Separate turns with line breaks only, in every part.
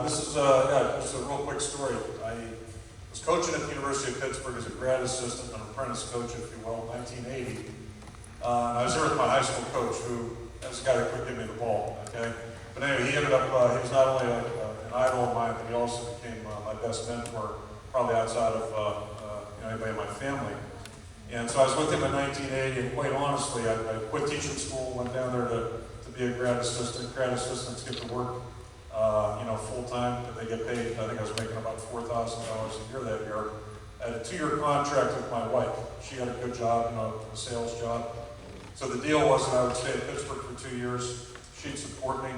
this is just a real quick story. I was coaching at the University of Pittsburgh as a grad assistant, an apprentice coach, if you will, in 1980. And I was there with my high school coach, who was the guy that could give me the ball, okay? But anyway, he ended up, he was not only an idol of mine, but he also became my best mentor, probably outside of anybody in my family. And so I was with him in 1980, and quite honestly, I quit teaching school, went down there to be a grad assistant. Grad assistants get to work, full time, but they get paid. I think I was making about $4,000 a year that year. I had a 2-year contract with my wife. She had a good job, a sales job. So the deal was that I would stay in Pittsburgh for 2 years. She'd support me.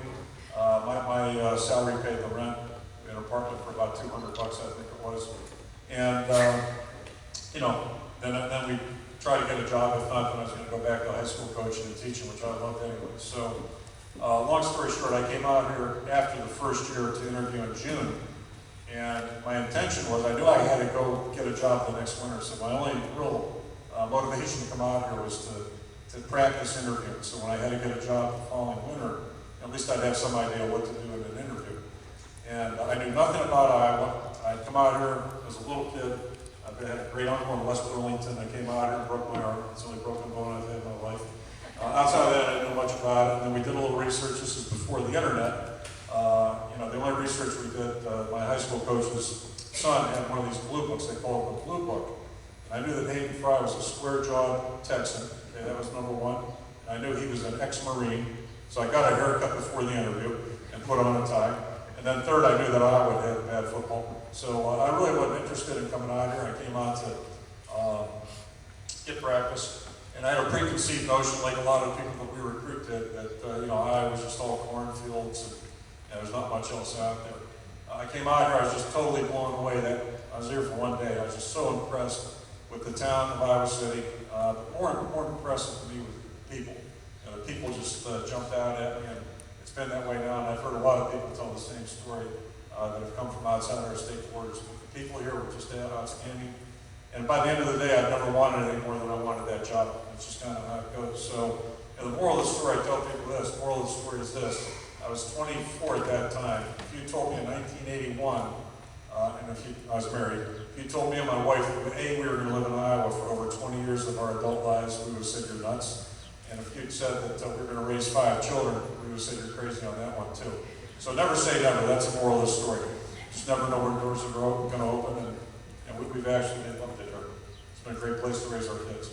My salary paid the rent in an apartment for about $200, I think it was. And then we tried to get a job. If not, then I was going to go back to high school coaching and teaching, which I loved anyway. So, long story short, I came out here after the first year to interview in June. And my intention was, I knew I had to go get a job the next winter. So my only real motivation to come out here was to practice interviewing. So when I had to get a job the following winter, at least I'd have some idea what to do in an interview. And I knew nothing about Iowa. I'd come out here as a little kid. I had a great uncle in West Burlington. I came out here and broke my arm. It's the only broken bone I've had in my life. Outside of that, I didn't know much about it. And then we did a little research. This is before the internet. The only research we did, my high school coach's son had one of these blue books. They call it the Blue Book. And I knew that Hayden Fry was a square-jawed Texan. Okay, that was number one. And I knew he was an ex-Marine. So I got a haircut before the interview and put on a tie. And then third, I knew that Iowa had bad football. So I really wasn't interested in coming out here. I came out to get practice. And I had a preconceived notion, like a lot of people that we recruit did, that Iowa was just all cornfields and there's not much else out there. I came out here, I was just totally blown away. That I was here for one day. I was just so impressed with the town of Iowa City. But more impressive to me was the people. The people just jumped out at me, and it's been that way now. And I've heard a lot of people tell the same story that have come from outside our state borders. But the people here were just outstanding. And by the end of the day, I've never wanted any more than I wanted that job. It's just kind of how it goes. So, the moral of the story, I tell people this, the moral of the story is this. I was 24 at that time. If you told me in 1981, I was married, if you told me and my wife that we were going to live in Iowa for over 20 years of our adult lives, we would have said you're nuts. And if you'd said that we were going to raise 5 children, we would have said you're crazy on that one too. So never say never. That's the moral of the story. Just never know where doors are going to open, and we've actually loved it here. It's been a great place to raise our kids.